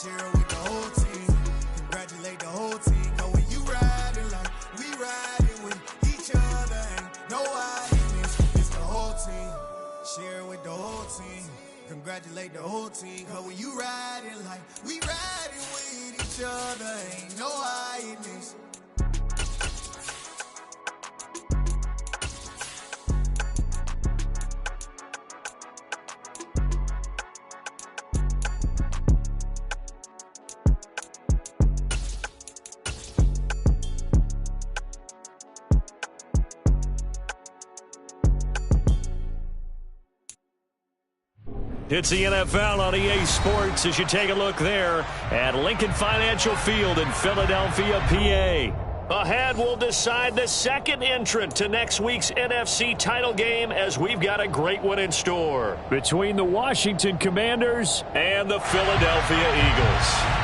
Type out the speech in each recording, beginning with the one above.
Share it with the whole team. Congratulate the whole team. Cause when you riding like we riding with each other, ain't no hiding this. It's the whole team. Share it with the whole team. Congratulate the whole team. Cause when you riding like we riding with each other, ain't no hiding this. It's the NFL on EA Sports as you take a look there at Lincoln Financial Field in Philadelphia, PA. Ahead, we'll decide the second entrant to next week's NFC title game as we've got a great one in store between the Washington Commanders and the Philadelphia Eagles.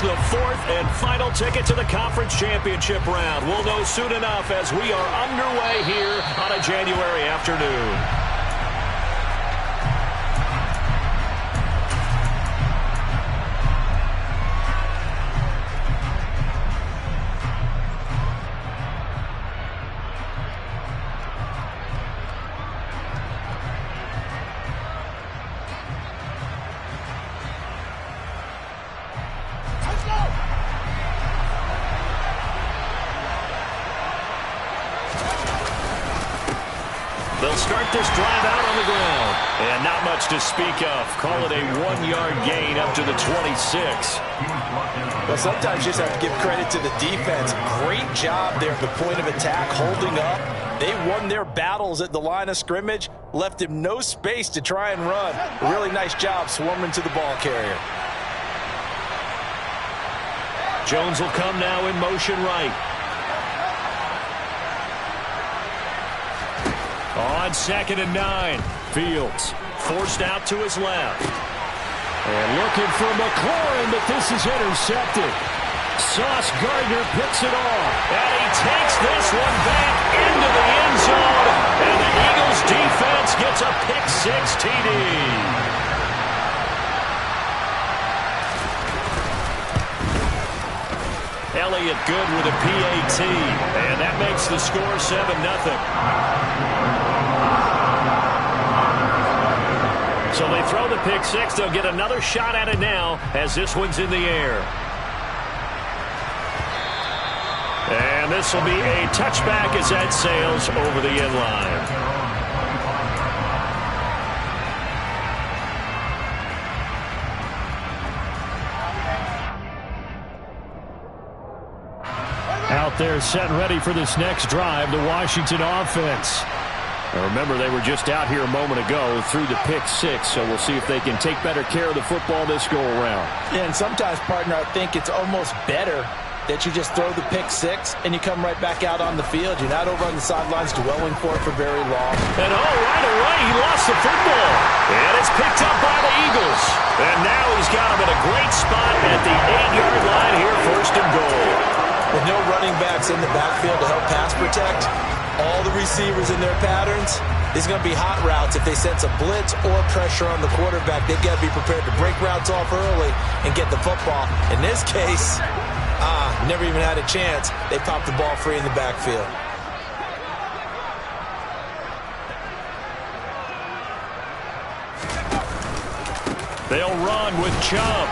The fourth and final ticket to the conference championship round. We'll know soon enough as we are underway here on a January afternoon. They'll start this drive out on the ground. And not much to speak of. Call it a 1-yard gain up to the 26. Well, sometimes you just have to give credit to the defense. Great job there at the point of attack, holding up. They won their battles at the line of scrimmage, left him no space to try and run. A really nice job swarming to the ball carrier. Jones will come now in motion right. On 2nd and 9, Fields forced out to his left. And looking for McLaurin, but this is intercepted. Sauce Gardner picks it off. And he takes this one back into the end zone. And the Eagles defense gets a pick-6 TD. Elliott good with a PAT. And that makes the score 7-0. So they throw the pick-6. They'll get another shot at it now as this one's in the air. And this will be a touchback as that sails over the end line. Out there set and ready for this next drive, the Washington offense. Now remember, they were just out here a moment ago through the pick-6, so we'll see if they can take better care of the football this go-around. Yeah, and sometimes, partner, I think it's almost better that you just throw the pick-6 and you come right back out on the field. You're not over on the sidelines dwelling for it for very long. And right away, he lost the football. And it's picked up by the Eagles. And now he's got him in a great spot at the 8-yard line here, 1st and goal. With no running backs in the backfield to help pass protect, all the receivers in their patterns, there's going to be hot routes. If they sense a blitz or pressure on the quarterback, they've got to be prepared to break routes off early and get the football. In this case, never even had a chance. They popped the ball free in the backfield. They'll run with Chubb.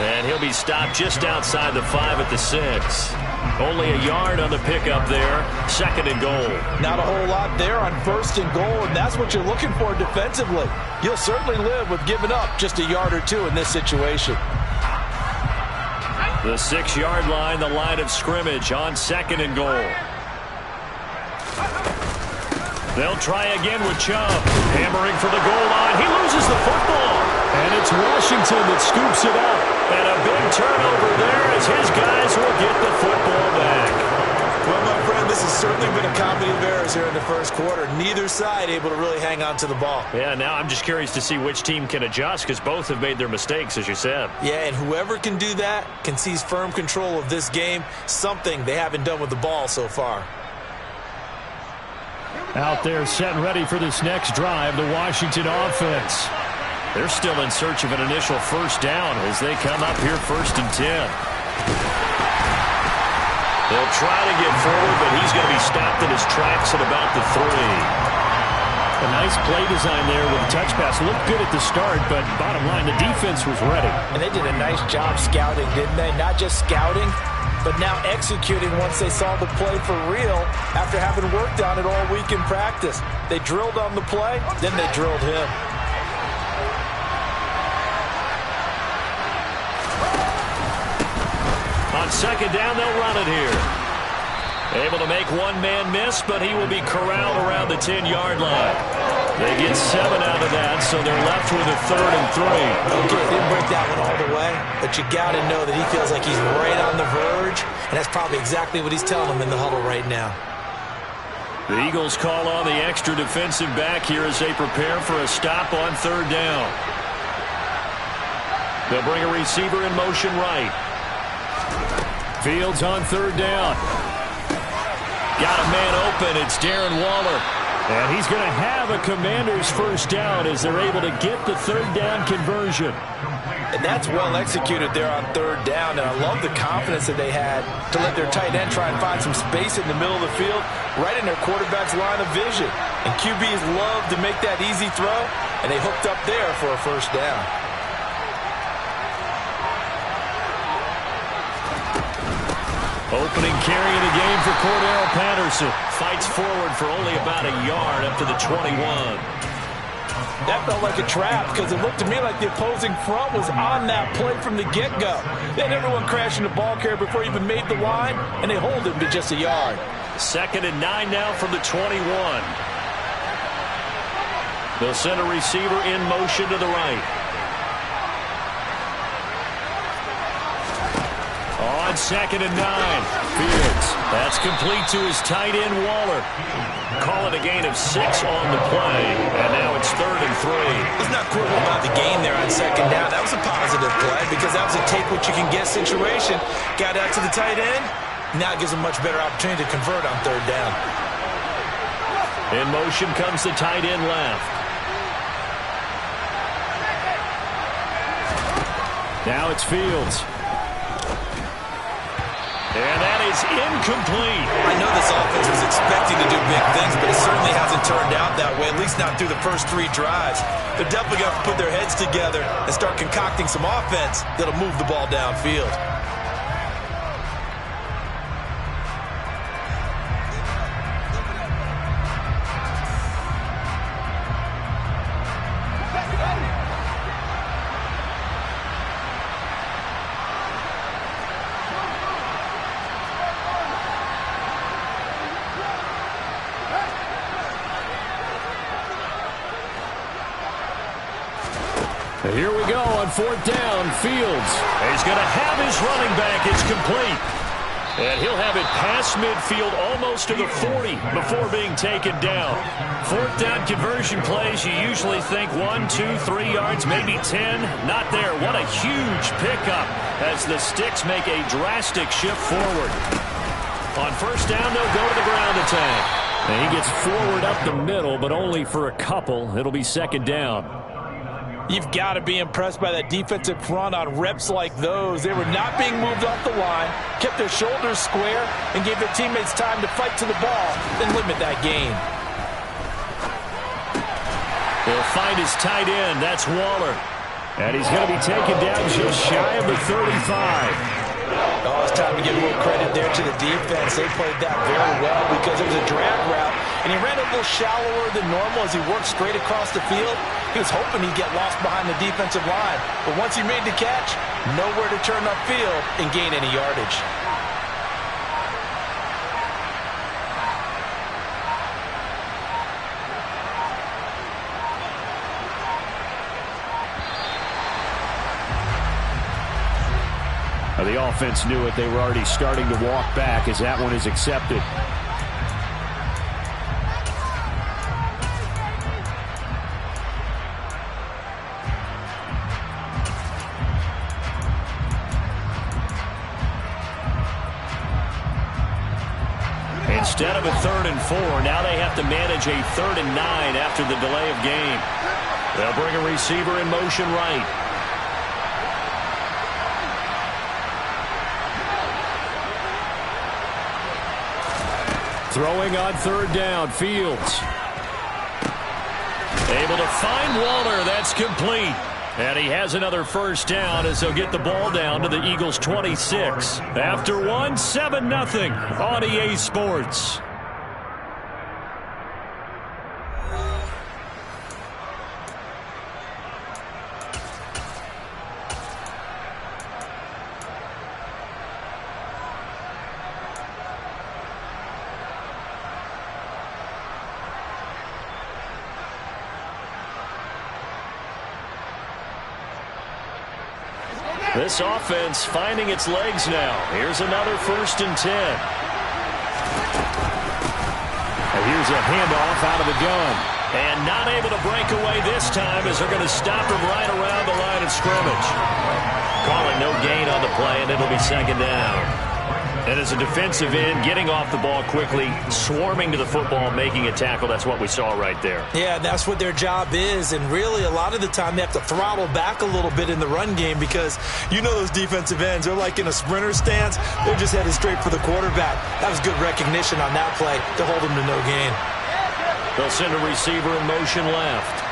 And he'll be stopped just outside the 5 at the 6. Only a yard on the pickup there. 2nd and goal. Not a whole lot there on 1st and goal, and that's what you're looking for defensively. You'll certainly live with giving up just a yard or two in this situation. The 6-yard line, the line of scrimmage on 2nd and goal. They'll try again with Chubb. Hammering for the goal line. He loses the football. And it's Washington that scoops it up. And a big turnover there as his guys will get the football back. Well, my friend, this has certainly been a comedy of errors here in the first quarter. Neither side able to really hang on to the ball. Yeah, now I'm just curious to see which team can adjust because both have made their mistakes, as you said. Yeah, and whoever can do that can seize firm control of this game, something they haven't done with the ball so far. Out there set and ready for this next drive, the Washington offense. They're still in search of an initial first down as they come up here 1st and 10. They'll try to get forward, but he's going to be stopped in his tracks at about the 3. A nice play design there with a touch pass. Looked good at the start, but bottom line, the defense was ready. And they did a nice job scouting, didn't they? Not just scouting, but now executing once they saw the play for real after having worked on it all week in practice. They drilled on the play, then they drilled him. On 2nd down, they'll run it here. Able to make one man miss, but he will be corralled around the 10-yard line. They get 7 out of that, so they're left with a 3rd and 3. Okay, didn't break that one all the way, but you got to know that he feels like he's right on the verge, and that's probably exactly what he's telling them in the huddle right now. The Eagles call on the extra defensive back here as they prepare for a stop on 3rd down. They'll bring a receiver in motion right. Fields on 3rd down. Got a man open. It's Darren Waller. And he's going to have a Commander's first down as they're able to get the 3rd down conversion. And that's well executed there on 3rd down. And I love the confidence that they had to let their tight end try and find some space in the middle of the field, right in their quarterback's line of vision. And QBs love to make that easy throw, and they hooked up there for a first down. Opening carry in the game for Cordell Patterson. Fights forward for only about a yard up to the 21. That felt like a trap because it looked to me like the opposing front was on that play from the get-go. They had everyone crashing the ball carrier before he even made the line, and they hold him to just a yard. 2nd and 9 now from the 21. They'll send a receiver in motion to the right. On 2nd and 9, Fields. That's complete to his tight end, Waller. Call it a gain of 6 on the play, and now it's 3rd and 3. Let's not quibble about the gain there on 2nd down. That was a positive play because that was a take-what-you-can-get situation. Got out to the tight end. Now it gives a much better opportunity to convert on 3rd down. In motion comes the tight end left. Now it's Fields. And that is incomplete. I know this offense was expecting to do big things, but it certainly hasn't turned out that way, at least not through the first 3 drives. They're definitely going to put their heads together and start concocting some offense that'll move the ball downfield. Here we go on 4th down. Fields. He's going to have his running back. It's complete. And he'll have it past midfield almost to the 40 before being taken down. 4th down conversion plays, you usually think 1, 2, 3 yards, maybe 10. Not there. What a huge pickup as the Sticks make a drastic shift forward. On 1st down, they'll go to the ground attack. And he gets forward up the middle, but only for a couple. It'll be 2nd down. You've got to be impressed by that defensive front on reps like those. They were not being moved off the line, kept their shoulders square, and gave their teammates time to fight to the ball and limit that gain. They'll find his tight end. That's Waller. And he's going to be taken down just shy of the 35. Oh, it's time to give a little credit there to the defense. They played that very well because it was a drag route, and he ran a little shallower than normal as he worked straight across the field. He was hoping he'd get lost behind the defensive line, but once he made the catch, nowhere to turn upfield and gain any yardage. The offense knew it. They were already starting to walk back as that one is accepted. instead of a 3rd and 4. Now they have to manage a 3rd and 9 after the delay of game. They'll bring a receiver in motion right. Throwing on 3rd down, Fields. Able to find Waller. That's complete. And he has another 1st down as they'll get the ball down to the Eagles' 26. After one, 7-0 on EA Sports. This offense finding its legs now. Here's another 1st and 10. And here's a handoff out of the gun. And not able to break away this time as they're going to stop him right around the line of scrimmage. Calling no gain on the play, and it'll be 2nd down. And as a defensive end, getting off the ball quickly, swarming to the football, making a tackle. That's what we saw right there. Yeah, that's what their job is. And really, a lot of the time, they have to throttle back a little bit in the run game because you know those defensive ends, they're like in a sprinter stance. They're just headed straight for the quarterback. That was good recognition on that play to hold them to no gain. They'll send a receiver in motion left.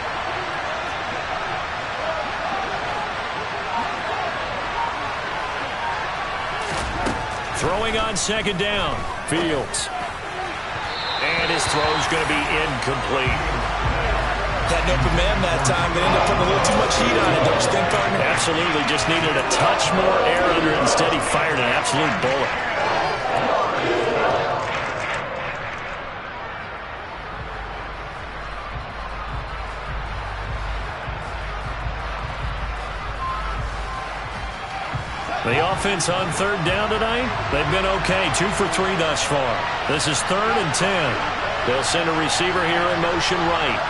Throwing on 2nd down, Fields. And his throw's going to be incomplete. Had an open man that time, but ended up putting a little too much heat on it, don't you think, partner? Absolutely, just needed a touch more air under it. Instead, he fired an absolute bullet. The offense on 3rd down tonight, they've been okay. 2 for 3 thus far. This is 3rd and 10. They'll send a receiver here in motion right.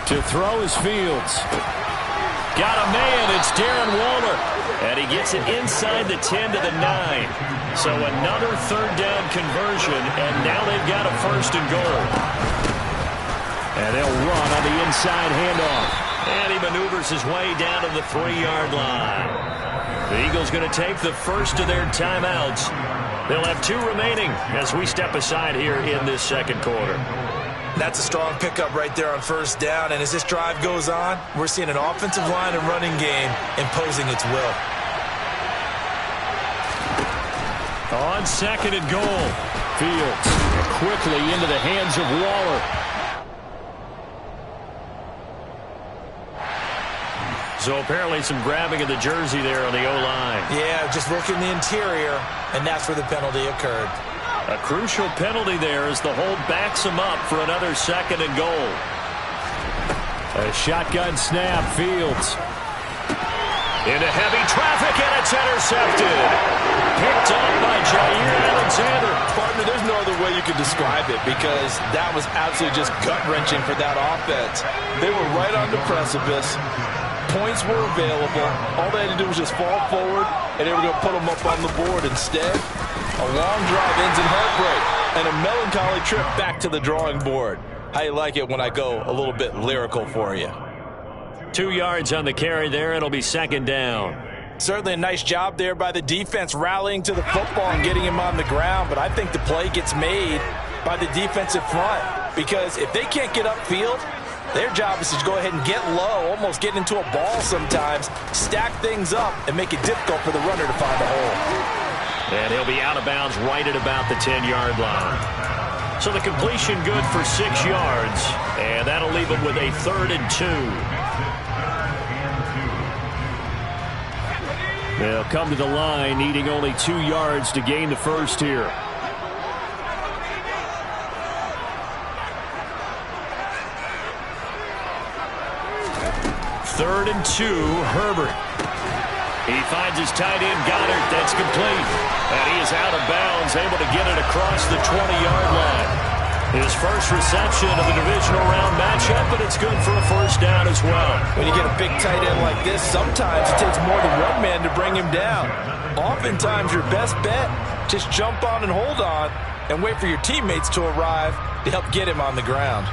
To throw is Fields. Got a man. It's Darren Waller. And he gets it inside the 10 to the 9. So another 3rd down conversion, and now they've got a 1st and goal. And they'll run on the inside handoff. And he maneuvers his way down to the 3-yard line. The Eagles going to take the first of their timeouts. They'll have 2 remaining as we step aside here in this 2nd quarter. That's a strong pickup right there on 1st down. And as this drive goes on, we're seeing an offensive line and running game imposing its will. On 2nd and goal, Fields quickly into the hands of Waller. So apparently some grabbing of the jersey there on the O-line. Yeah, just working the interior, and that's where the penalty occurred. A crucial penalty there as the hold backs him up for another 2nd and goal. A shotgun snap, Fields. Into heavy traffic, and it's intercepted. Picked up by Jair Alexander. Partner, there's no other way you could describe it because that was absolutely just gut-wrenching for that offense. They were right on the precipice. Points were available. All they had to do was just fall forward, and they were going to put them up on the board. Instead, a long drive ends in heartbreak and a melancholy trip back to the drawing board. How you like it when I go a little bit lyrical for you? 2 yards on the carry there. It'll be 2nd down. Certainly a nice job there by the defense rallying to the football and getting him on the ground, but I think the play gets made by the defensive front because if they can't get upfield, their job is to go ahead and get low, almost get into a ball sometimes, stack things up, and make it difficult for the runner to find a hole. And he'll be out of bounds right at about the 10-yard line. So the completion good for 6 yards, and that'll leave him with a 3rd and 2. They'll come to the line, needing only 2 yards to gain the first here. Third and 2, Herbert. He finds his tight end, Goddard. That's complete. And he is out of bounds, able to get it across the 20-yard line. His first reception of the divisional round matchup, but it's good for a first down as well. When you get a big tight end like this, sometimes it takes more than one man to bring him down. Oftentimes, your best bet, just jump on and hold on and wait for your teammates to arrive to help get him on the ground.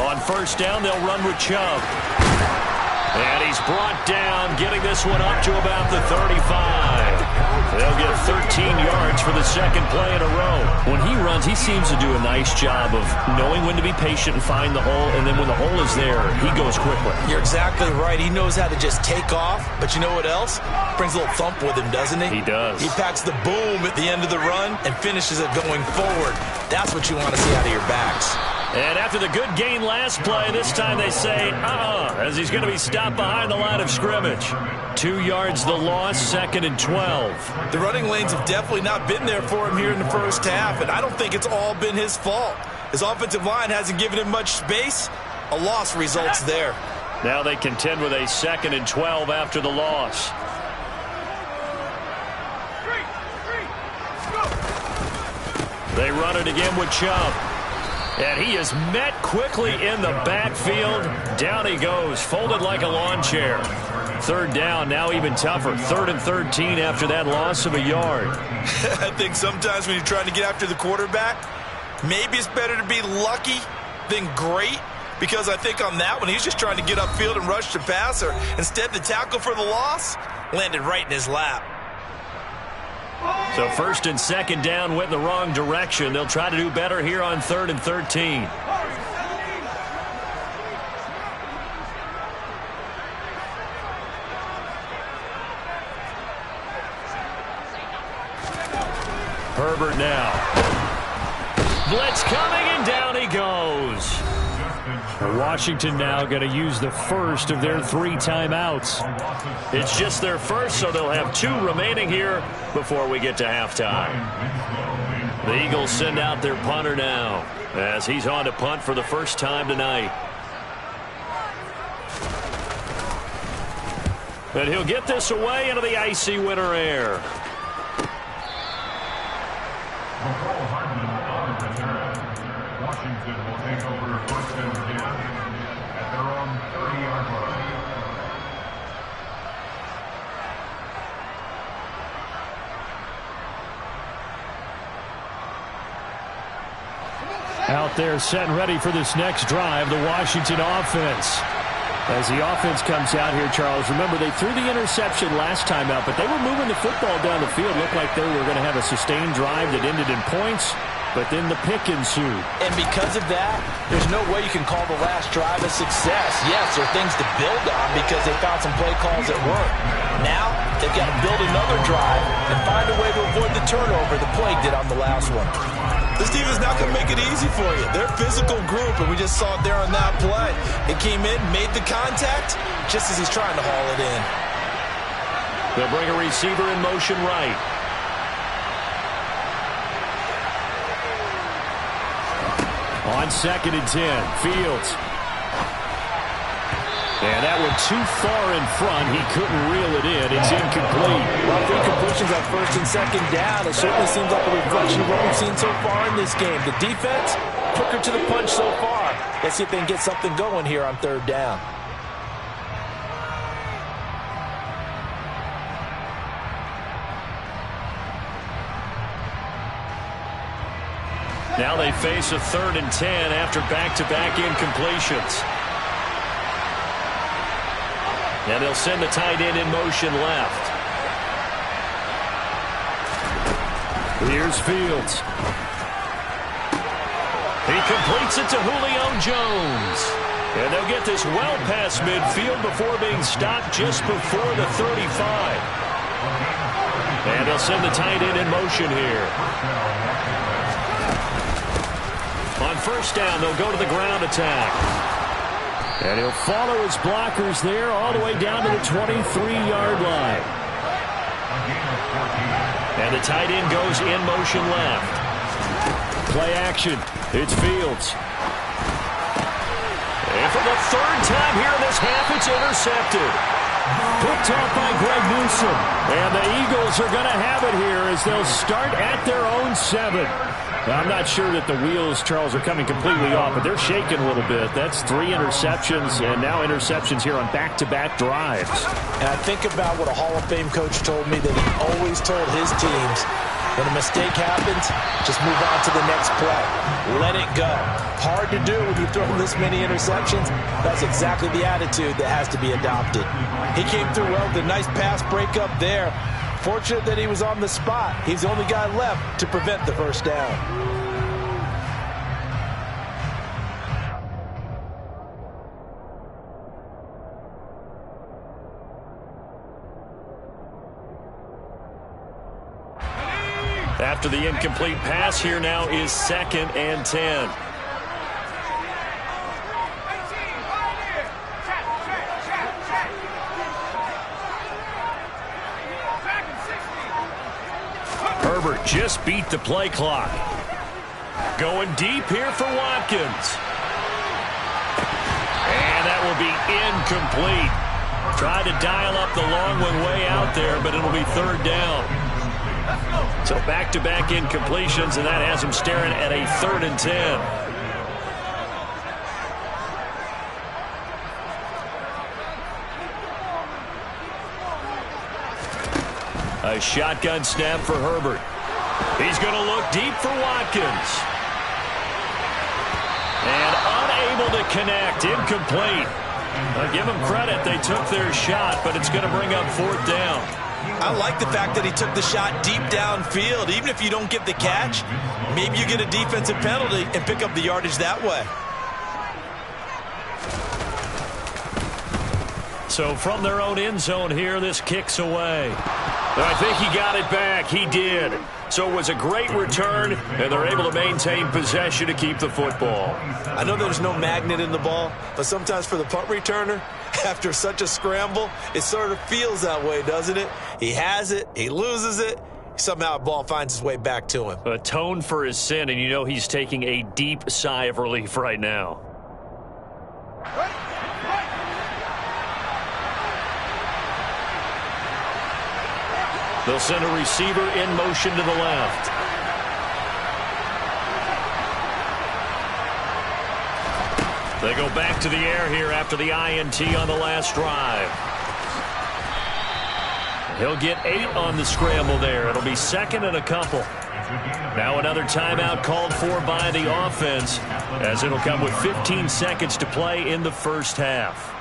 On first down, they'll run with Chubb. And he's brought down, getting this one up to about the 35. They'll get 13 yards for the second play in a row. When he runs, he seems to do a nice job of knowing when to be patient and find the hole, and then when the hole is there, he goes quickly. You're exactly right. He knows how to just take off, but you know what else? Brings a little thump with him, doesn't he? He does. He packs the boom at the end of the run and finishes it going forward. That's what you want to see out of your backs. And after the good gain last play, this time they say, as he's going to be stopped behind the line of scrimmage. 2 yards the loss, 2nd and 12. The running lanes have definitely not been there for him here in the first half, and I don't think it's all been his fault. His offensive line hasn't given him much space. A loss results there. Now they contend with a 2nd and 12 after the loss. They run it again with Chubb. And he is met quickly in the backfield. Down he goes, folded like a lawn chair. Third down, now even tougher. 3rd and 13 after that loss of a yard. I think sometimes when you're trying to get after the quarterback, maybe it's better to be lucky than great. Because I think on that one, he's just trying to get upfield and rush the passer. Instead, the tackle for the loss landed right in his lap. So 1st and 2nd down went in the wrong direction. They'll try to do better here on 3rd and 13. Herbert now. Blitz coming, and down he goes. Washington now going to use the first of their 3 timeouts. It's just their first, so they'll have 2 remaining here before we get to halftime. The Eagles send out their punter now as he's on to punt for the first time tonight. And he'll get this away into the icy winter air. Washington will take over 1st and 10 at their own 30-yard line. Out there set and ready for this next drive, the Washington offense. As the offense comes out here, Charles, remember they threw the interception last time out, but they were moving the football down the field. Looked like they were going to have a sustained drive that ended in points. But then the pick ensued. And because of that, there's no way you can call the last drive a success. Yes, there are things to build on because they found some play calls that work. Now, they've got to build another drive and find a way to avoid the turnover the Plague did on the last one. This team is not going to make it easy for you. They're a physical group, and we just saw it there on that play. It came in, made the contact, just as he's trying to haul it in. They'll bring a receiver in motion right. On 2nd and 10, Fields. And that one too far in front. He couldn't reel it in. It's incomplete. Well, 3 completions on 1st and 2nd down. It certainly seems like a reflection of what we've seen so far in this game. The defense, quicker to the punch so far. Let's see if they can get something going here on 3rd down. Now they face a 3rd and 10 after back-to-back incompletions. And they'll send the tight end in motion left. Here's Fields. He completes it to Julio Jones. And they'll get this well past midfield before being stopped just before the 35. And they'll send the tight end in motion here. On 1st down, they'll go to the ground attack. And he'll follow his blockers there all the way down to the 23-yard line. And the tight end goes in motion left. Play action. It's Fields. for the third time here in this half, it's intercepted. Picked off by Greg Newsome. And the Eagles are going to have it here as they'll start at their own 7. Now, I'm not sure that the wheels, Charles, are coming completely off, but they're shaking a little bit. That's 3 interceptions, and now interceptions here on back-to-back drives. And I think about what a Hall of Fame coach told me that he always told his teams, when a mistake happens, just move on to the next play. Let it go. Hard to do when you throw this many interceptions. That's exactly the attitude that has to be adopted. He came through well with a nice pass breakup there. Fortunate that he was on the spot. He's the only guy left to prevent the first down. After the incomplete pass, here now is 2nd and 10. Herbert just beat the play clock. Going deep here for Watkins. And that will be incomplete. Tried to dial up the long one way out there, but it'll be 3rd down. So back-to-back incompletions, and that has him staring at a 3rd and 10. A shotgun snap for Herbert. He's going to look deep for Watkins. And unable to connect. Incomplete. I'll give them credit. They took their shot, but it's going to bring up 4th down. I like the fact that he took the shot deep downfield. Even if you don't get the catch, maybe you get a defensive penalty and pick up the yardage that way. So from their own end zone here, this kicks away. I think he got it back. He did. So it was a great return, and they're able to maintain possession to keep the football. I know there's no magnet in the ball, but sometimes for the punt returner, after such a scramble, it sort of feels that way, doesn't it? He has it, he loses it, somehow the ball finds its way back to him. Atone for his sin, and you know he's taking a deep sigh of relief right now. They'll send a receiver in motion to the left. They go back to the air here after the INT on the last drive. He'll get 8 on the scramble there. It'll be 2nd and a couple. Now another timeout called for by the offense, as it'll come with 15 seconds to play in the first half.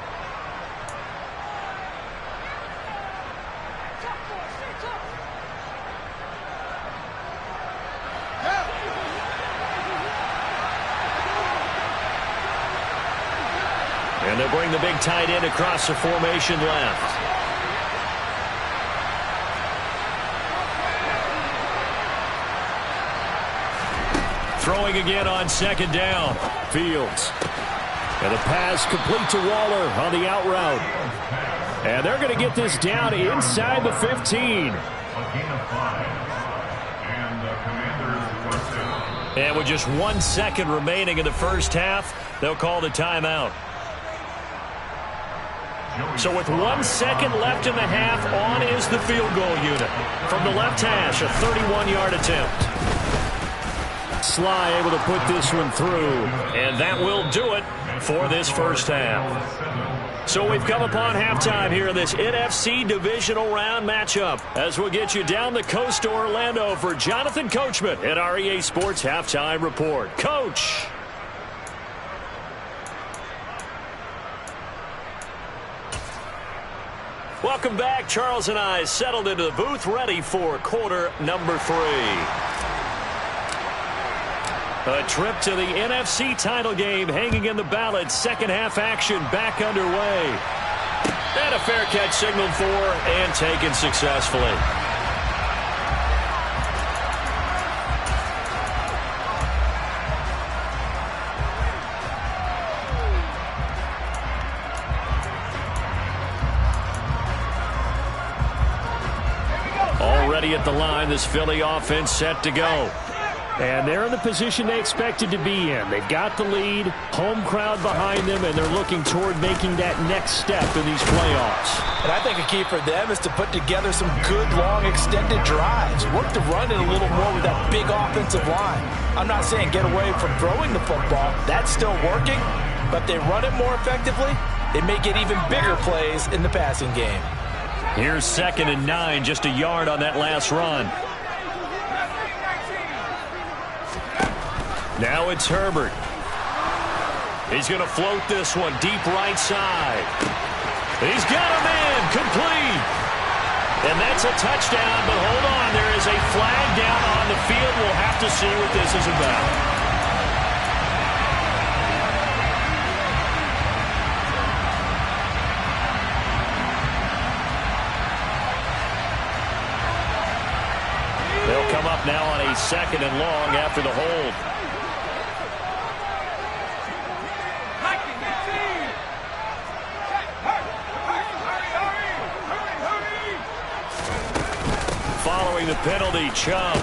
And they'll bring the big tight end across the formation left. Throwing again on 2nd down. Fields. And the pass complete to Waller on the out route. And they're going to get this down inside the 15. And with just 1 second remaining in the first half, they'll call the timeout. So with 1 second left in the half, on is the field goal unit. From the left hash, a 31-yard attempt. Sly able to put this one through, and that will do it for this first half. So we've come upon halftime here in this NFC divisional round matchup, as we'll get you down the coast to Orlando for Jonathan Coachman at our EA Sports Halftime Report. Coach. Welcome back. Charles and I settled into the booth, ready for quarter number 3. A trip to the NFC title game hanging in the balance. Second half action back underway. And a fair catch signaled for and taken successfully. Already at the line, this Philly offense set to go. And they're in the position they expected to be in. They've got the lead, home crowd behind them, and they're looking toward making that next step in these playoffs. And I think a key for them is to put together some good, long, extended drives. Work the run in a little more with that big offensive line. I'm not saying get away from throwing the football. That's still working. But they run it more effectively, they may get even bigger plays in the passing game. Here's 2nd and 9, just a yard on that last run. Now it's Herbert. He's going to float this one deep right side. He's got a man, complete. And that's a touchdown, but hold on, there is a flag down on the field. We'll have to see what this is about. They'll come up now on a 2nd and long after the hold. Following the penalty, Chubb.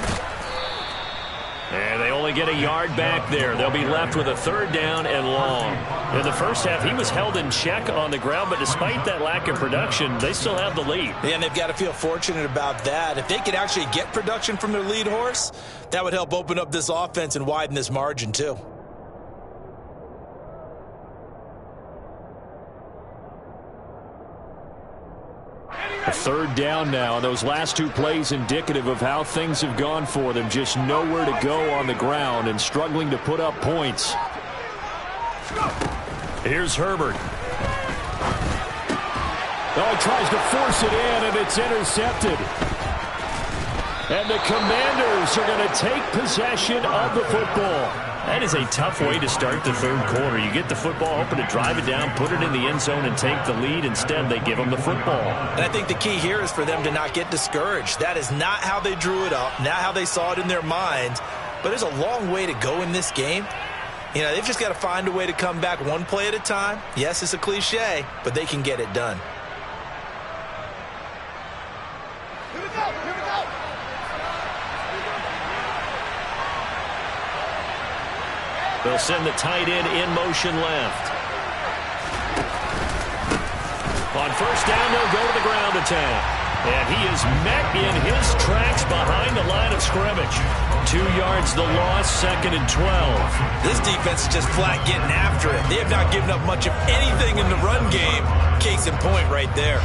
And they only get a yard back there. They'll be left with a 3rd down and long. In the first half, he was held in check on the ground, but despite that lack of production, they still have the lead. Yeah, and they've got to feel fortunate about that. If they could actually get production from their lead horse, that would help open up this offense and widen this margin too. A 3rd down now. Those last 2 plays indicative of how things have gone for them. Just nowhere to go on the ground and struggling to put up points. Here's Herbert. Oh, he tries to force it in, and it's intercepted. And the Commanders are going to take possession of the football. That is a tough way to start the 3rd quarter. You get the football, hoping to drive it down, put it in the end zone, and take the lead. Instead, they give them the football. And I think the key here is for them to not get discouraged. That is not how they drew it up, not how they saw it in their minds. But there's a long way to go in this game. You know, they've just got to find a way to come back one play at a time. Yes, it's a cliche, but they can get it done. Here we go, here we go. They'll send the tight end in motion left. On 1st down, they'll go to the ground attack. And he is met in his tracks behind the line of scrimmage. 2 yards the loss, 2nd and 12. This defense is just flat getting after it. They have not given up much of anything in the run game. Case in point right there.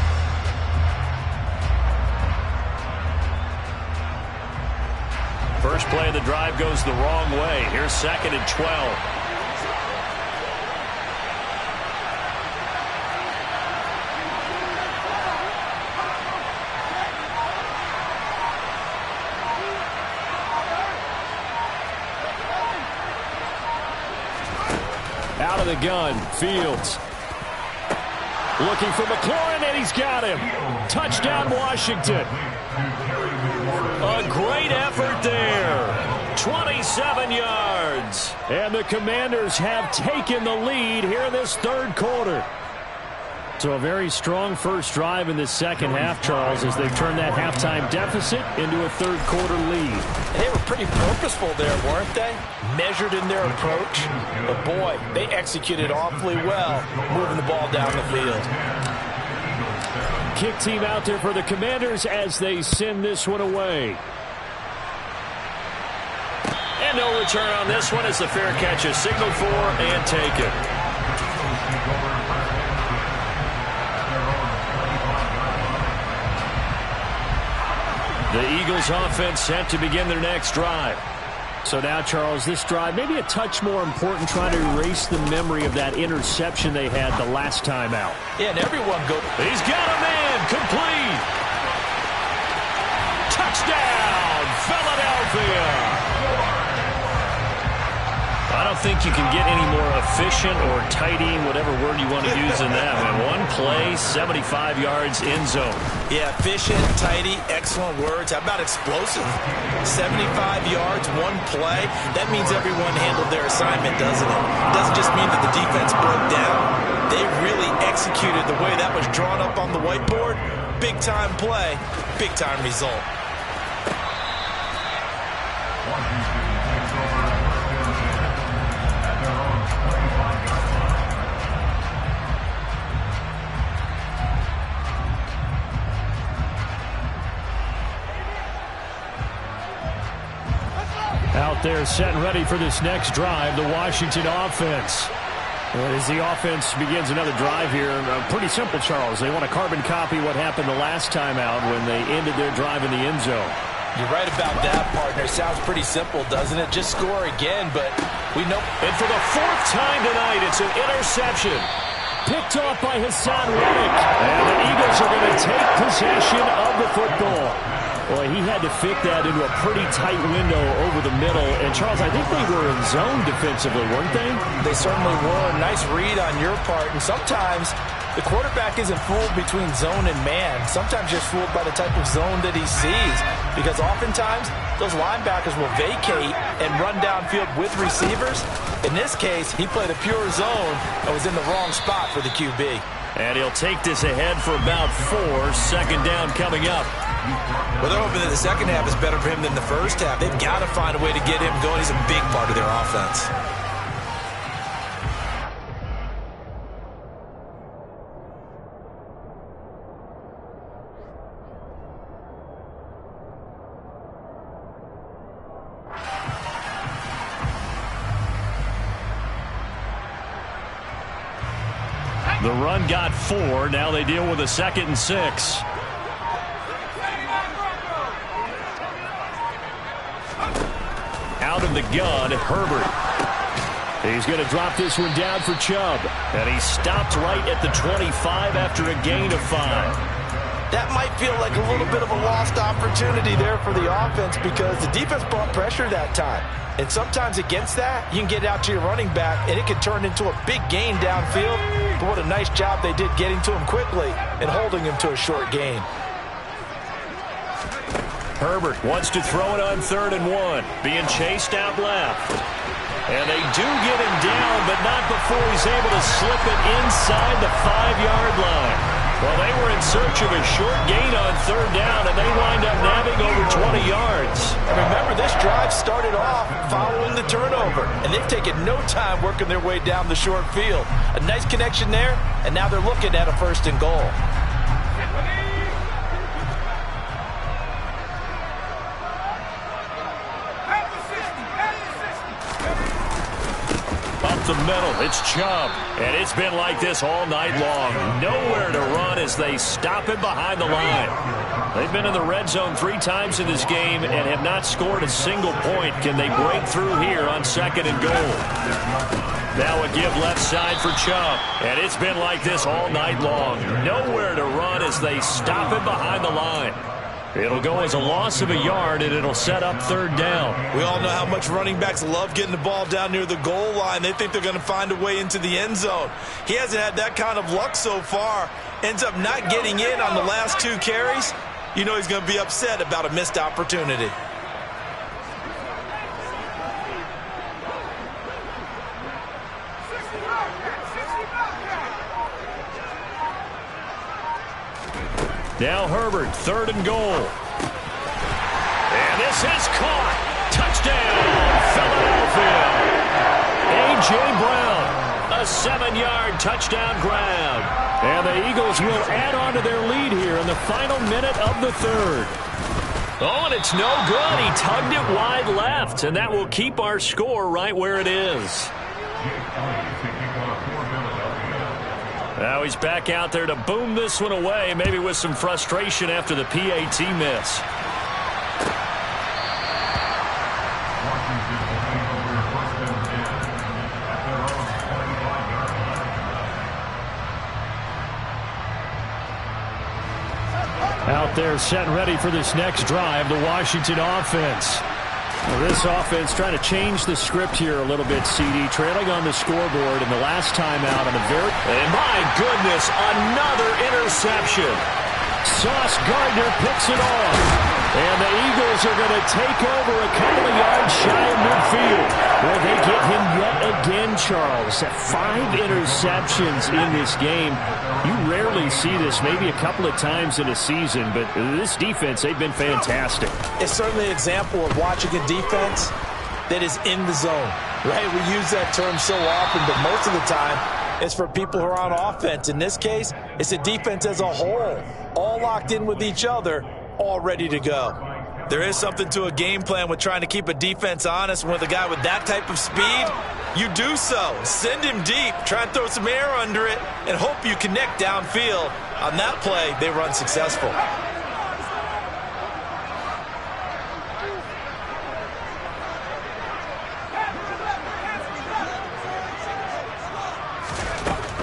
First play of the drive goes the wrong way. Here's 2nd and 12. Out of the gun, Fields. Looking for McLaurin, and he's got him. Touchdown, Washington. A great effort there. 27 yards. And the Commanders have taken the lead here in this 3rd quarter. So a very strong first drive in the 2nd half, Charles, as they've turned that halftime deficit into a 3rd quarter lead. They were pretty purposeful there, weren't they? Measured in their approach. But boy, they executed awfully well, moving the ball down the field. Kick team out there for the Commanders as they send this one away. And no return on this one as the fair catch is signaled for and taken. The Eagles offense set to begin their next drive. So now, Charles, this drive maybe a touch more important, trying to erase the memory of that interception they had the last time out. Yeah, and everyone go. He's got a man, complete. Touchdown, Philadelphia. I don't think you can get any more efficient or tidy, whatever word you want to use in that one. One play, 75 yards in zone. Yeah, efficient, tidy, excellent words. How about explosive? 75 yards, one play. That means everyone handled their assignment, doesn't it? It doesn't just mean that the defense broke down. They really executed the way that was drawn up on the whiteboard. Big-time play, big-time result. Out there set and ready for this next drive, the Washington offense. As the offense begins another drive here, pretty simple, Charles. They want to carbon copy what happened the last time out when they ended their drive in the end zone. You're right about that, partner. Sounds pretty simple, doesn't it? Just score again, but we know. And for the fourth time tonight, it's an interception. Picked off by Hassan Reddick. And the Eagles are going to take possession of the football. Boy, he had to fit that into a pretty tight window over the middle. And, Charles, I think they were in zone defensively, weren't they? They certainly were. Nice read on your part. And sometimes the quarterback isn't fooled between zone and man. Sometimes you're fooled by the type of zone that he sees. Because oftentimes, those linebackers will vacate and run downfield with receivers. In this case, he played a pure zone and was in the wrong spot for the QB. And he'll take this ahead for about 4. Second down coming up. Well, they're hoping that the second half is better for him than the first half. They've got to find a way to get him going. He's a big part of their offense. The run got 4. Now they deal with a 2nd and 6. Out of the gun, Herbert. He's going to drop this one down for Chubb. And he stopped right at the 25 after a gain of 5. That might feel like a little bit of a lost opportunity there for the offense because the defense brought pressure that time. And sometimes against that, you can get out to your running back, and it can turn into a big gain downfield. But what a nice job they did getting to him quickly and holding him to a short gain. Herbert wants to throw it on 3rd and 1. Being chased out left. And they do get him down, but not before he's able to slip it inside the 5-yard line. Well, they were in search of a short gain on 3rd down, and they wind up nabbing over 20 yards. And remember, this drive started off following the turnover, and they've taken no time working their way down the short field. A nice connection there, and now they're looking at a 1st and goal. The middle, it's Chubb, and it's been like this all night long. Nowhere to run as they stop him behind the line. They've been in the red zone 3 times in this game and have not scored a single point. Can they break through here on 2nd and goal? Now a give left side for Chubb, and it's been like this all night long. Nowhere to run as they stop him behind the line. It'll go as a loss of a yard, and it'll set up 3rd down. We all know how much running backs love getting the ball down near the goal line. They think they're going to find a way into the end zone. He hasn't had that kind of luck so far. Ends up not getting in on the last 2 carries. You know he's going to be upset about a missed opportunity. Now Herbert, 3rd and goal. And this is caught. Touchdown, Philadelphia. A.J. Brown, a 7-yard touchdown grab. And the Eagles will add on to their lead here in the final minute of the 3rd. Oh, and it's no good. He tugged it wide left, and that will keep our score right where it is. Now he's back out there to boom this one away, maybe with some frustration after the PAT miss. Out there set and ready for this next drive, the Washington offense. Well, this offense trying to change the script here a little bit, CD. Trailing on the scoreboard in the last time out on the very... And my goodness, another interception. Sauce Gardner picks it off. And the Eagles are going to take over a couple of yards shy of midfield. Well, they get him yet again, Charles. 5 interceptions in this game. You rarely see this, maybe a couple of times in a season, but this defense, they've been fantastic. It's certainly an example of watching a defense that is in the zone, right? We use that term so often, but most of the time, it's for people who are on offense. In this case, it's a defense as a whole, all locked in with each other, all ready to go. There is something to a game plan with trying to keep a defense honest. With a guy with that type of speed, you do so. Send him deep, try and throw some air under it, and hope you connect downfield. On that play, they were unsuccessful.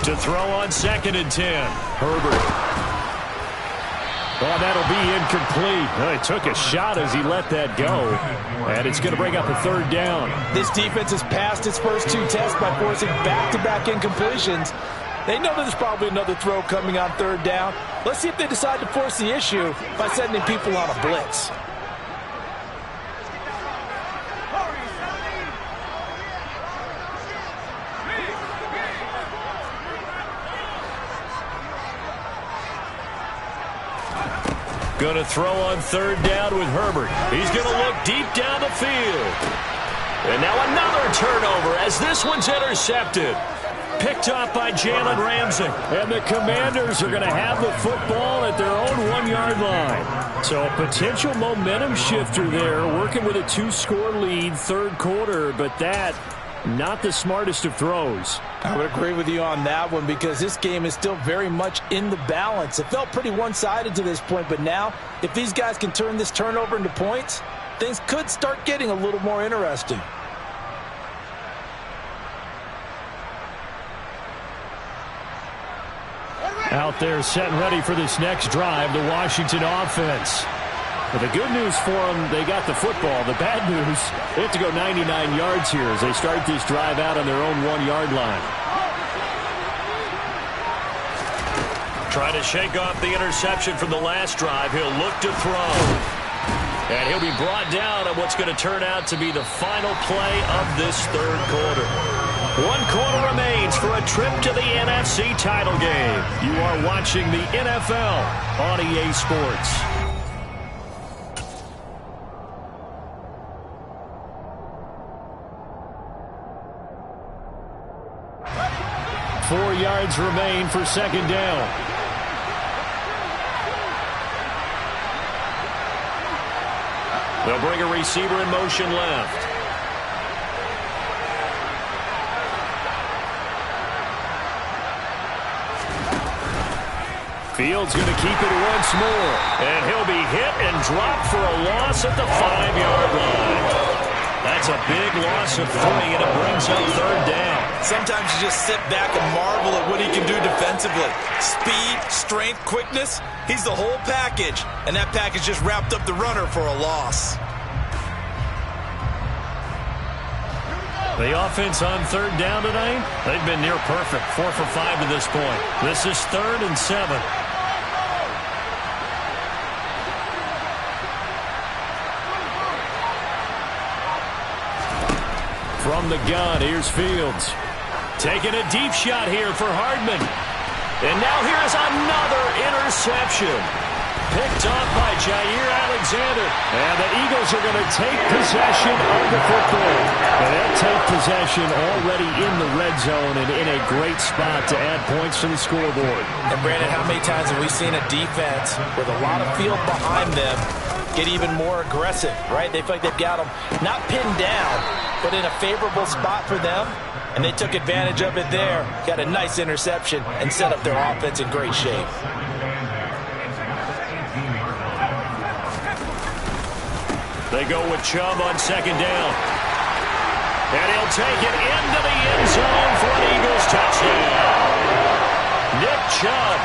To throw on 2nd and 10. Herbert. Oh, that'll be incomplete. Well, he took a shot as he let that go. And it's going to bring up a 3rd down. This defense has passed its first 2 tests by forcing back-to-back incompletions. They know there's probably another throw coming on 3rd down. Let's see if they decide to force the issue by sending people on a blitz. Going to throw on 3rd down with Herbert. He's going to look deep down the field. And now another turnover as this one's intercepted. Picked off by Jalen Ramsey. And the Commanders are going to have the football at their own 1-yard line. So a potential momentum shifter there, working with a 2-score lead, 3rd quarter. But that, not the smartest of throws. I would agree with you on that one because this game is still very much in the balance. It felt pretty one-sided to this point, but now if these guys can turn this turnover into points, things could start getting a little more interesting. Out there set and ready for this next drive, the Washington offense. But the good news for them, they got the football. The bad news, they have to go 99 yards here as they start this drive out on their own 1-yard line. Trying to shake off the interception from the last drive. He'll look to throw. And he'll be brought down on what's going to turn out to be the final play of this 3rd quarter. 1 quarter remains for a trip to the NFC title game. You are watching the NFL on EA Sports. Four yards remain for 2nd down. They'll bring a receiver in motion left. Fields going to keep it once more. And he'll be hit and dropped for a loss at the 5-yard line. That's a big loss of 3, and it brings up 3rd down. Sometimes you just sit back and marvel at what he can do defensively. Speed, strength, quickness, he's the whole package. And that package just wrapped up the runner for a loss. The offense on 3rd down tonight, they've been near perfect. 4 for 5 to this point. This is 3rd and 7. From the gun, here's Fields. Taking a deep shot here for Hardman. And now here's another interception. Picked off by Jair Alexander. And the Eagles are going to take possession of the football. And they'll take possession already in the red zone and in a great spot to add points to the scoreboard. And Brandon, how many times have we seen a defense with a lot of field behind them get even more aggressive, right? They feel like they've got them not pinned down, but in a favorable spot for them, and they took advantage of it there, got a nice interception, and set up their offense in great shape. They go with Chubb on 2nd down. And he'll take it into the end zone for an Eagles touchdown. Nick Chubb,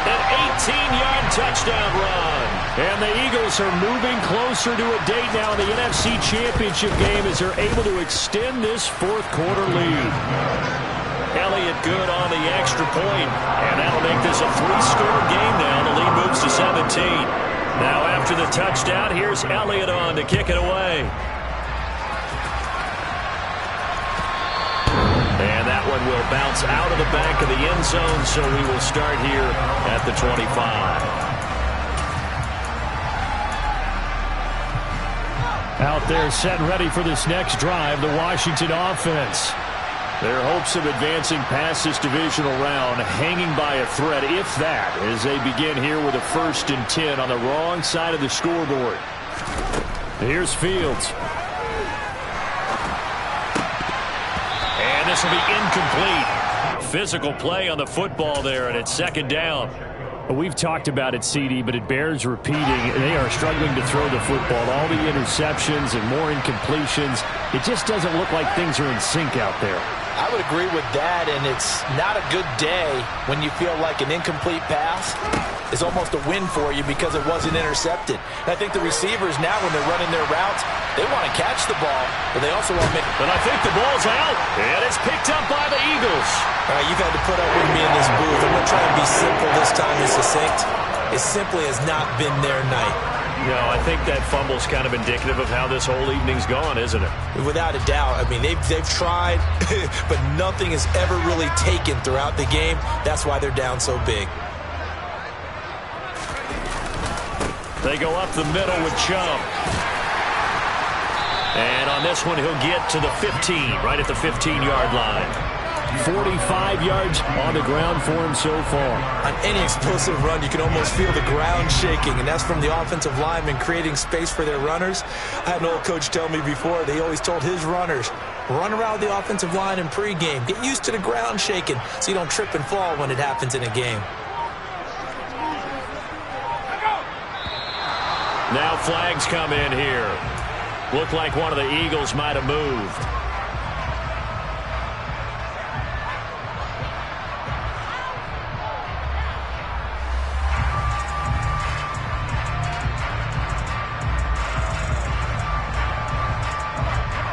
an 18-yard touchdown run. And the Eagles are moving closer to a date now in the NFC Championship game as they're able to extend this 4th quarter lead. Elliott good on the extra point, and that'll make this a 3-score game now. The lead moves to 17. Now after the touchdown, here's Elliott on to kick it away. And that one will bounce out of the back of the end zone, so we will start here at the 25. Out there set and ready for this next drive, the Washington offense. Their hopes of advancing past this divisional round hanging by a thread, if that, as they begin here with a 1st and 10 on the wrong side of the scoreboard. Here's Fields. And this will be incomplete. Physical play on the football there, and it's second down. We've talked about it, CD, but it bears repeating. They are struggling to throw the football. All the interceptions and more incompletions. It just doesn't look like things are in sync out there. I would agree with that, and it's not a good day when you feel like an incomplete pass is almost a win for you because it wasn't intercepted. And I think the receivers now, when they're running their routes, they want to catch the ball, but they also want to make... But I think the ball's out, and it's picked up by the Eagles. All right, you've had to put up with me in this booth. I'm going to try and be simple this time and succinct. It simply has not been their night. No, I think that fumble's kind of indicative of how this whole evening's gone, isn't it? Without a doubt. I mean, they've tried, but nothing is ever really taken throughout the game. That's why they're down so big. They go up the middle with Chubb. And on this one, he'll get to the 15, right at the 15-yard line. 45 yards on the ground for him so far. On any explosive run, you can almost feel the ground shaking, and that's from the offensive linemen creating space for their runners. I had an old coach tell me before, they always told his runners, run around the offensive line in pregame. Get used to the ground shaking so you don't trip and fall when it happens in a game. Now flags come in here. Looked like one of the Eagles might have moved.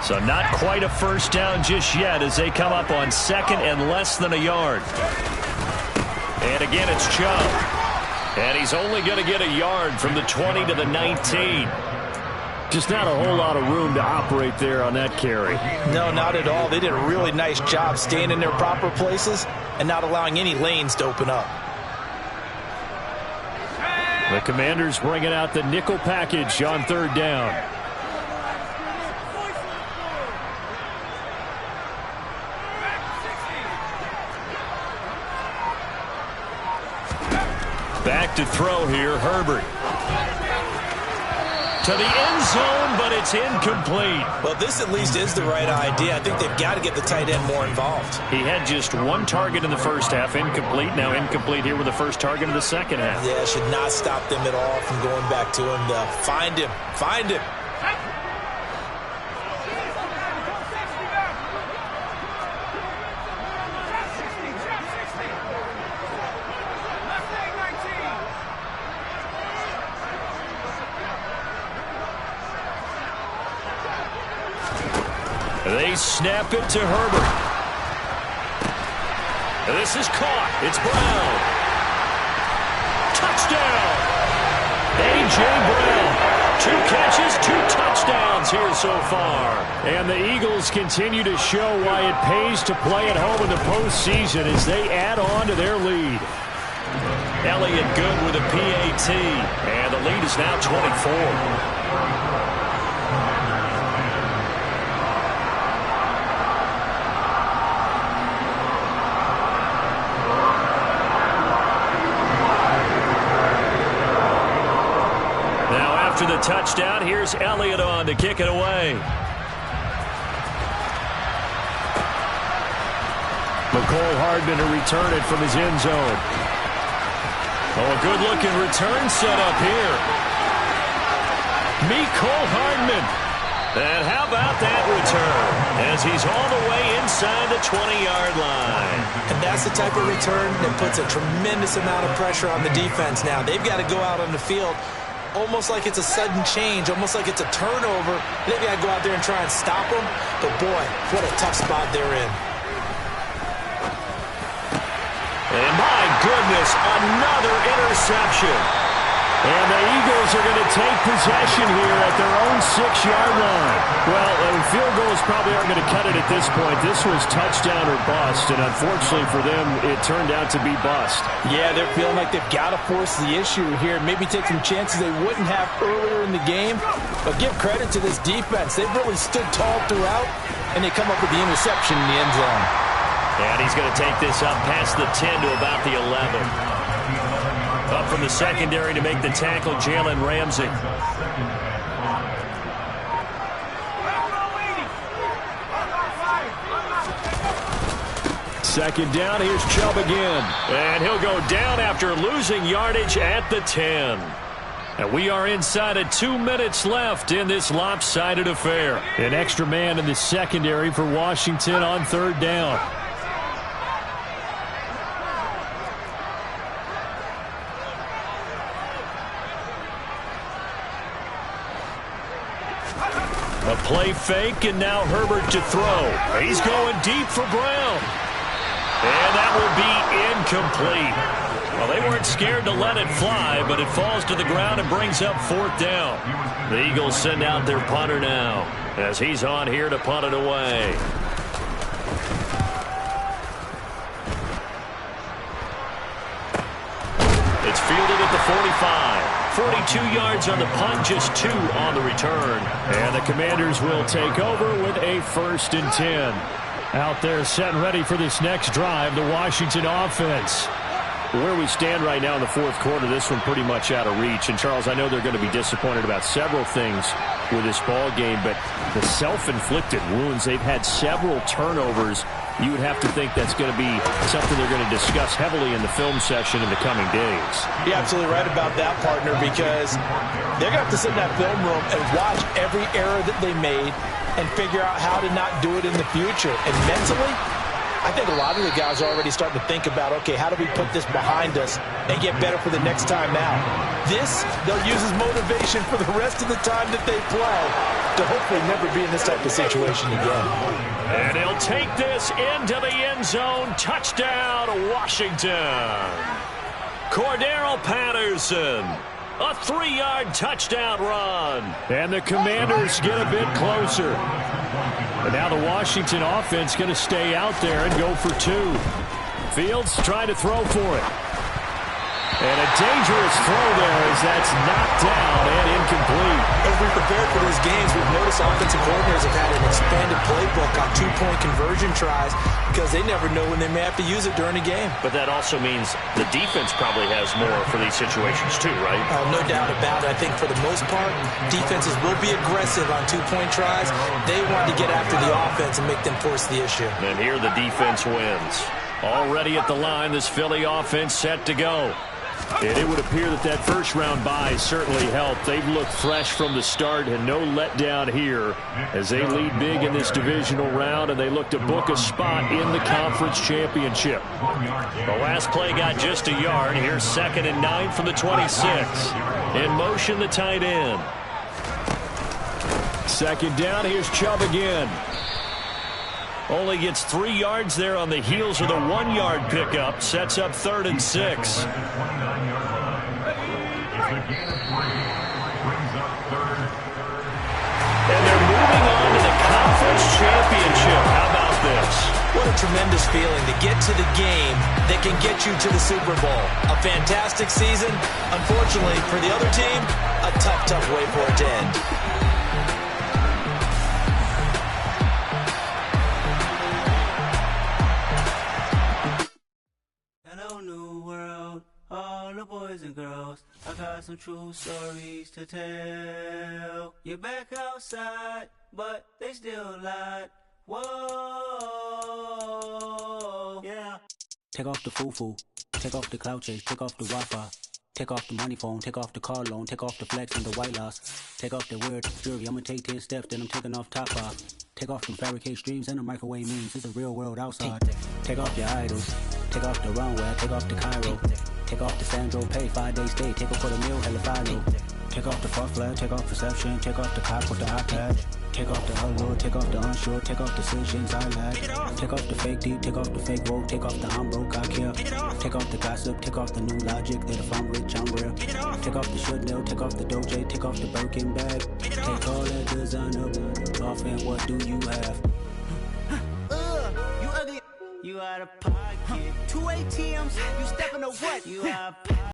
So not quite a first down just yet as they come up on second and less than a yard. And again, it's Chubb. And he's only going to get a yard from the 20 to the 19. Just not a whole lot of room to operate there on that carry. No, not at all. They did a really nice job staying in their proper places and not allowing any lanes to open up. The Commanders bringing out the nickel package on third down. Back to throw here, Herbert. To the end zone, but it's incomplete. Well, this at least is the right idea. I think they've got to get the tight end more involved. He had just one target in the first half, incomplete. Now incomplete here with the first target in the second half. Yeah, should not stop them at all from going back to him. Find him. Find him. They snap it to Herbert. This is caught. It's Brown. Touchdown. A.J. Brown. 2 catches, 2 touchdowns here so far. And the Eagles continue to show why it pays to play at home in the postseason as they add on to their lead. Elliott good with a PAT. And the lead is now 24. After the touchdown, here's Elliott on to kick it away. McCole Hardman to return it from his end zone. Oh, a good-looking return set up here. McCole Hardman. And how about that return as he's all the way inside the 20-yard line. And that's the type of return that puts a tremendous amount of pressure on the defense now. They've got to go out on the field almost like it's a sudden change, almost like it's a turnover. They've got to go out there and try and stop them. But, boy, what a tough spot they're in. And, my goodness, another interception. And the Eagles are going to take possession here at their own 6-yard line. Well, field goals probably aren't going to cut it at this point. This was touchdown or bust, and unfortunately for them, it turned out to be bust. Yeah, they're feeling like they've got to force the issue here. Maybe take some chances they wouldn't have earlier in the game. But give credit to this defense. They've really stood tall throughout, and they come up with the interception in the end zone. And he's going to take this up past the 10 to about the 11. Up from the secondary to make the tackle, Jalen Ramsey. Second down, here's Chubb again. And he'll go down after losing yardage at the 10. And we are inside of 2 minutes left in this lopsided affair. An extra man in the secondary for Washington on third down. A play fake, and now Herbert to throw. He's going deep for Brown. And that will be incomplete. Well, they weren't scared to let it fly, but it falls to the ground and brings up fourth down. The Eagles send out their punter now as he's on here to punt it away. It's fielded at the 45. 42 yards on the punt, just 2 on the return. And the Commanders will take over with a 1st and 10. Out there set and ready for this next drive, the Washington offense. Where we stand right now in the fourth quarter, this one pretty much out of reach. And, Charles, I know they're going to be disappointed about several things with this ball game, but the self-inflicted wounds, they've had several turnovers. You would have to think that's going to be something they're going to discuss heavily in the film session in the coming days. You're absolutely right about that, partner, because they're going to have to sit in that film room and watch every error that they made and figure out how to not do it in the future. And mentally, I think a lot of the guys are already starting to think about, okay, how do we put this behind us and get better for the next time out? This, they'll use as motivation for the rest of the time that they play to hopefully never be in this type of situation again. And he'll take this into the end zone. Touchdown, Washington. Cordero Patterson. A 3-yard touchdown run. And the Commanders get a bit closer. And now the Washington offense going to stay out there and go for 2. Fields trying to throw for it. And a dangerous throw there as that's knocked down and incomplete. As we prepare for these games, we've noticed offensive coordinators have had an expanded playbook on 2-point conversion tries because they never know when they may have to use it during a game. But that also means the defense probably has more for these situations too, right? No doubt about it. I think for the most part, defenses will be aggressive on 2-point tries. They want to get after the offense and make them force the issue. And here the defense wins. Already at the line, this Philly offense set to go. And it would appear that that first-round bye certainly helped. They've looked fresh from the start and no letdown here as they lead big in this divisional round, and they look to book a spot in the conference championship. The last play got just a yard. Here's 2nd and 9 from the 26. In motion, the tight end. Second down, here's Chubb again. Only gets 3 yards there on the heels of the 1-yard pickup. Sets up 3rd and 6. And they're moving on to the conference championship. How about this? What a tremendous feeling to get to the game that can get you to the Super Bowl. A fantastic season. Unfortunately, for the other team, a tough, tough way for it to end. Boys and girls, I got some true stories to tell. You're back outside, but they still lied. Whoa, yeah. Take off the foo-foo, take off the cloud chase, take off the Wi-Fi. Take off the money phone, take off the car loan, take off the flex and the white loss. Take off the weird jewelry, I'ma take 10 steps, then I'm taking off top off. Take off them fabricate streams and the microwave memes, it's a real world outside. Take off your idols, take off the runway, take off the Cairo. Take off the Sandro pay, 5-day stay, take off for the meal, hella final. Take off the far flag, take off perception, take off the cop with the iPad. Take off the allure, take off the unsure, take off decisions I lack. Take off the fake deep, take off the fake woke, take off the I'm broke, I care. Take off the gossip, take off the new logic that if I'm rich, I'm real. Take off the should know, take off the Doja, take off the Birkin bag. Take all that designer off and what do you have? You ugly. You out of pocket. 2 ATMs, you stepping to what? You out of pocket.